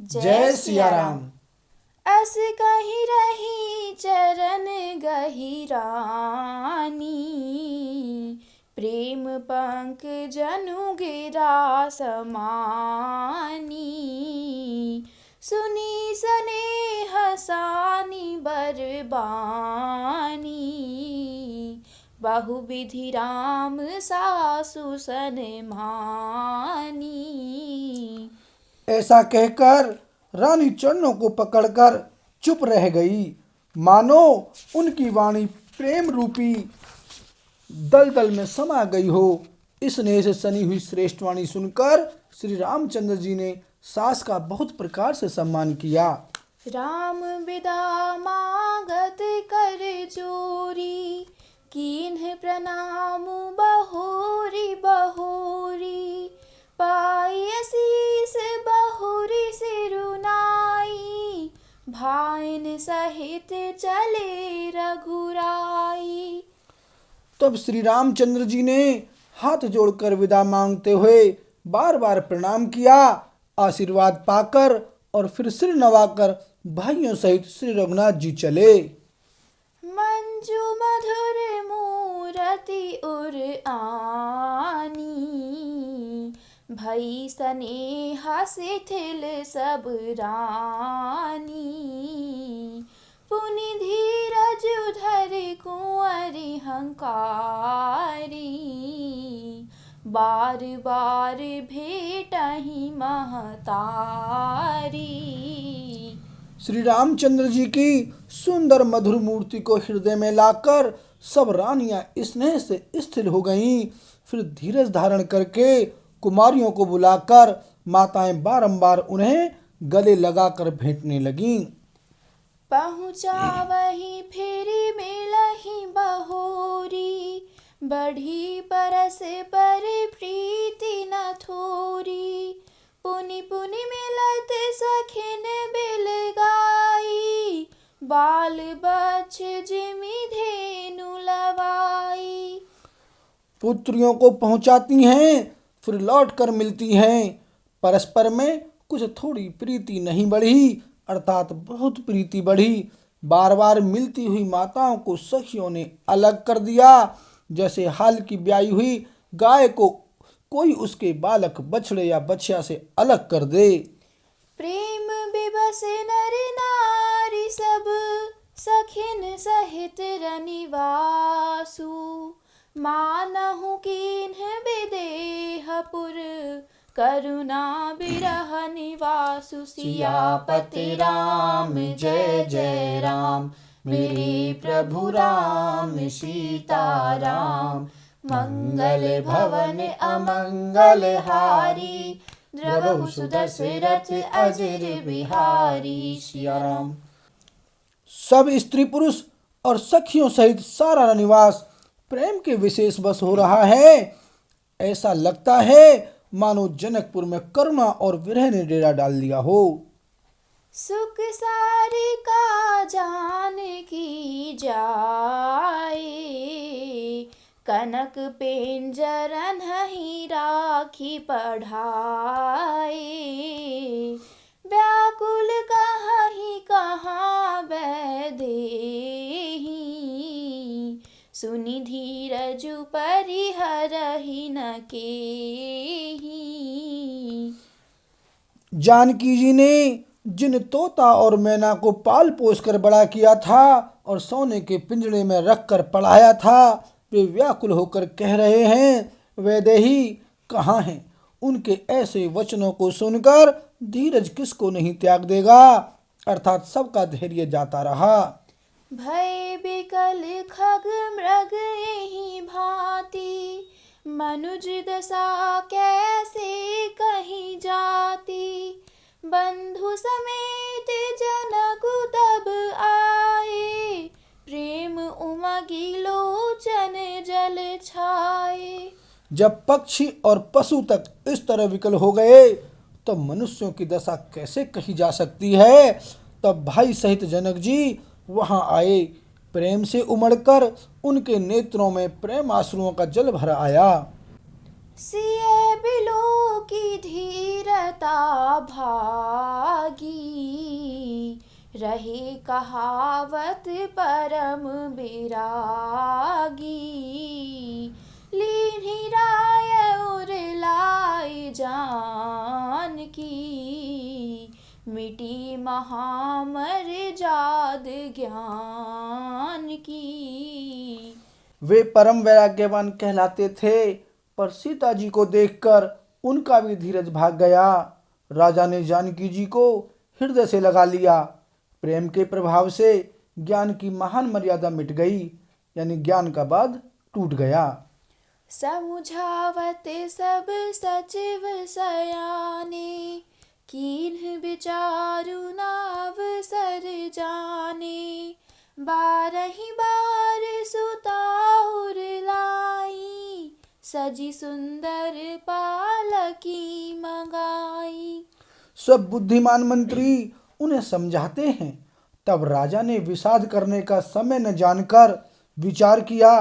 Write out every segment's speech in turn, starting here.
जय सिया राम। अस कहीं रही चरण गहिरानी, प्रेम पंक जनु गिरा समानी। सुनी स्नेह सानी बरबानी, बहुविधि राम सासु सनमानी। ऐसा कहकर रानी चरणों को पकड़कर चुप रह गई, मानो उनकी वाणी प्रेम रूपी दलदल में समा गई हो। इस स्नेह से सनी हुई श्रेष्ठ वाणी सुनकर श्री रामचंद्र जी ने सास का बहुत प्रकार से सम्मान किया। राम विदा मांगत कर जोरी, कीन्ह प्रणाम बहोरी बहोरी। पाई शीस बहुरी सिरुनाई, भाइन सहित चले रघुराई। तब श्री रामचंद्र जी ने हाथ जोड़कर विदा मांगते हुए बार बार प्रणाम किया। आशीर्वाद पाकर और फिर सिर नवाकर भाइयों सहित श्री रघुनाथ जी चले। मंजू मधुर मूरति उर आनी, भई स्नेहा शिथिल सब रानी। पुनि धीरज धर कुंवरि हंकारी, बार बार भेटहि महतारी। श्री रामचंद्र जी की सुंदर मधुर मूर्ति को हृदय में लाकर सब रानियां स्नेह से स्थिर हो गईं। फिर धीरज धारण करके कुमारियों को बुलाकर माताएं बारंबार उन्हें गले लगाकर भेंटने लगीं। पहुँचा वही फेरी मिलहि बहोरी, बढ़ी परस पर प्रीति न थोरी। पुनि पुनि मिलत सखिन बिल गाई, बाल बच्छ जिमि धेनु लवाई। पुत्रियों को पहुंचाती हैं, फिर लौट कर मिलती हैं। परस्पर में कुछ थोड़ी प्रीति नहीं बढ़ी, अर्थात बहुत प्रीति बढ़ी। बार बार मिलती हुई माताओं को सखियों ने अलग कर दिया, जैसे हाल की ब्याई हुई गाय को कोई उसके बालक बछड़े या बछिया से अलग कर दे। प्रेम बिबस नर नारी सब, सखिन सहित रनिवासु। मानहु कीन्ह विदेहपुर, करुणा बिरह निवासु। सियापति राम जय जय राम, मेरे प्रभु राम सीता राम। मंगल भवन अमंगल हारी, द्रवहु सुदशरथ अजर बिहारी। सिया राम। सब स्त्री पुरुष और सखियों सहित सारा निवास प्रेम के विशेष बस हो रहा है। ऐसा लगता है मानो जनकपुर में करुणा और विरह ने डेरा डाल दिया हो। सुख सारी का जान की जाए, कनक पेंजरन ही राखी पढ़ाए। व्याकुल कहीं कहाँ बैदेही, सुनि धीरजु परिहरहि न केही। जानकी जी ने जिन तोता और मैना को पाल पोस कर बड़ा किया था और सोने के पिंजड़े में रख कर पढ़ाया था, वे व्याकुल होकर कह रहे हैं, वैदेही कहाँ हैं? उनके ऐसे वचनों को सुनकर धीरज किसको नहीं त्याग देगा, अर्थात सबका धैर्य जाता रहा। भय बिकल खग मृग एहि भांति, मनुज दशा कैसे कही जाती। बंधु समेत जनकु तब आए, प्रेम उमगी लोचन जल छाए। जब पक्षी और पशु तक इस तरह विकल हो गए तो मनुष्यों की दशा कैसे कही जा सकती है। तब भाई सहित जनक जी वहां आए। प्रेम से उमड़कर उनके नेत्रों में प्रेम आंसुओं का जल भर आया। सिए बिलो की धीरता भाई, रहे कहावत परम बिरागी। लीन्ही राय उर लाई जानकी, मिटी महामर जाद ज्ञान की। वे परम वैराग्यवान कहलाते थे, पर सीता जी को देखकर उनका भी धीरज भाग गया। राजा ने जानकी जी को हृदय से लगा लिया। प्रेम के प्रभाव से ज्ञान की महान मर्यादा मिट गई, यानी ज्ञान का बांध टूट गया। समुझावत सब सचिव सयाने, कीन्ह विचारु नावसर जाने। बारहि बार सुताउर लाई, सजी सुंदर पालकी मंगाई। सब बुद्धिमान मंत्री उन्हें समझाते हैं। तब राजा ने विषाद करने का समय न जानकर विचार किया।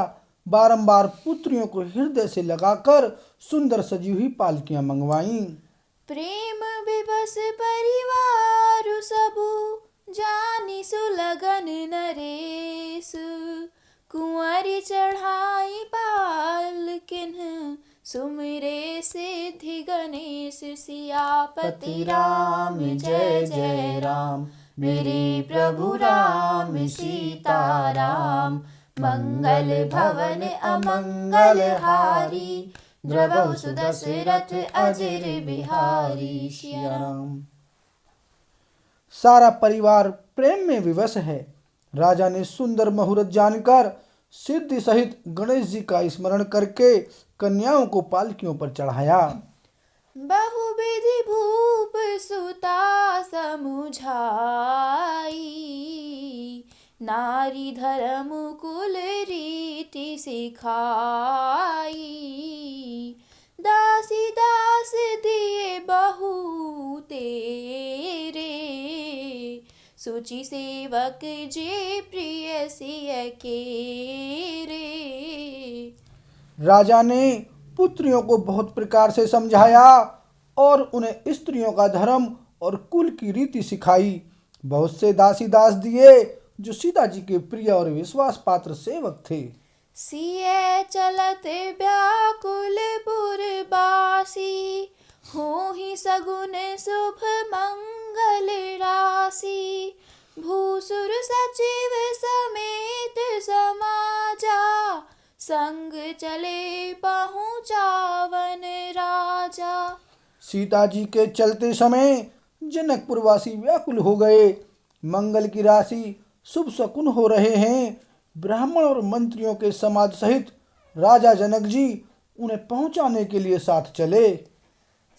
बारंबार पुत्रियों को हृदय से लगाकर सुंदर सजी हुई पालकियां मंगवाईं। प्रेम विवश परिवार सबु, जानी सुलगन नरेश। कुंवरी चढ़ाई पालकिन, सुमिरे सिद्धि गणेश। सियापति राम जय जय राम, मेरे प्रभु राम सीताराम। मंगल भवन अमंगल हारी, द्रवहु सुदशरथ अजर बिहारी। सिया राम। सारा परिवार प्रेम में विवश है। राजा ने सुंदर मुहूर्त जानकर सिद्धि सहित गणेश जी का स्मरण करके कन्याओं को पालकियों पर चढ़ाया। बहुविधि भूप सुता समुझाई, नारी धर्म कुल रीति सिखाई। दासी दास दिए बहु तेरे, सुचि सेवक जे प्रिय सिय केरे। राजा ने पुत्रियों को बहुत प्रकार से समझाया और उन्हें स्त्रियों का धर्म और कुल की रीति सिखाई। बहुत से दासी दास दिए जो सीता जी के प्रिय और विश्वास पात्र सेवक थे। सिय चलत व्याकुल पुरबासी, होहि सगुन शुभ मंगल राशि। भूसुर सचिव समेत समाजा, संग चले पहुँचावन राजा। सीता जी के चलते समय जनकपुरवासी व्याकुल हो गए। मंगल की राशि, शुभ शकुन हो रहे हैं। ब्राह्मण और मंत्रियों के समाज सहित राजा जनक जी उन्हें पहुंचाने के लिए साथ चले।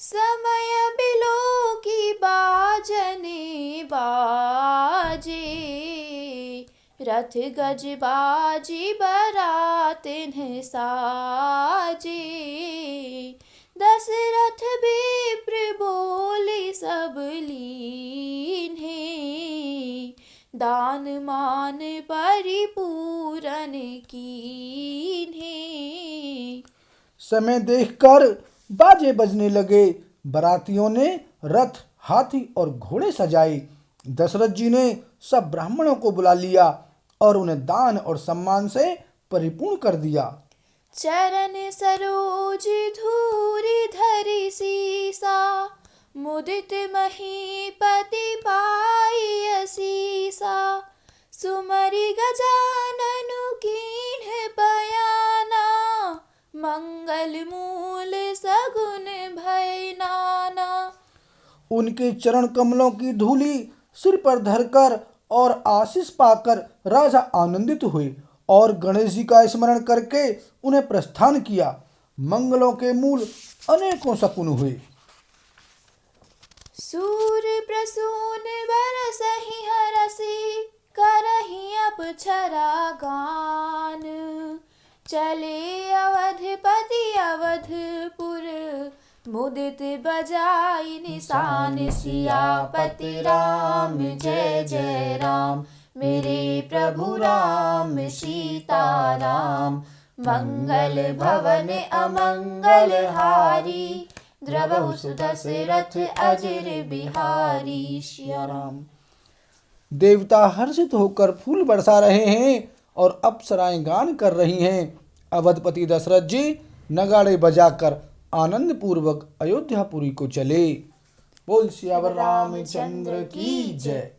समय बिलो की बाजने बाजे, रथ गज बाजी बरातिन साजे। दशरथ विप्र बोले सब लीन्हे, दान मान परिपूरन कीन्हे। समय देखकर बाजे बजने लगे। बारातियों ने रथ, हाथी और घोड़े सजाए। दशरथ जी ने सब ब्राह्मणों को बुला लिया और उन्हें दान और सम्मान से परिपूर्ण कर दिया। चरण सरोज धूरि धरि सीसा, मुदित महीपति पाई असीसा। सुमरि गजाननु कीन्ह बयाना, मंगल मूल सगुन भय नाना। उनके चरण कमलों की धूली सिर पर धरकर और आशीष पाकर राजा आनंदित हुए और गणेश जी का स्मरण करके उन्हें प्रस्थान किया। मंगलों के मूल अनेकों शकुन हुए। सूर प्रसून बरसहि हरसि, करहि अप्सरा गान। चले अवधपति अवधपुर, मुदित बजाई निशान। सियापति राम जय जय राम, मेरे प्रभु राम सीताराम। मंगल भवन अमंगल हारी, द्रवहु सुदशरथ अजर बिहारी। सिया राम। देवता हर्षित होकर फूल बरसा रहे हैं और अप्सराएं गान कर रही हैं। अवधपति दशरथ जी नगाड़े बजाकर आनंद पूर्वक अयोध्यापुरी को चले। बोल सियावर रामचंद्र की जय।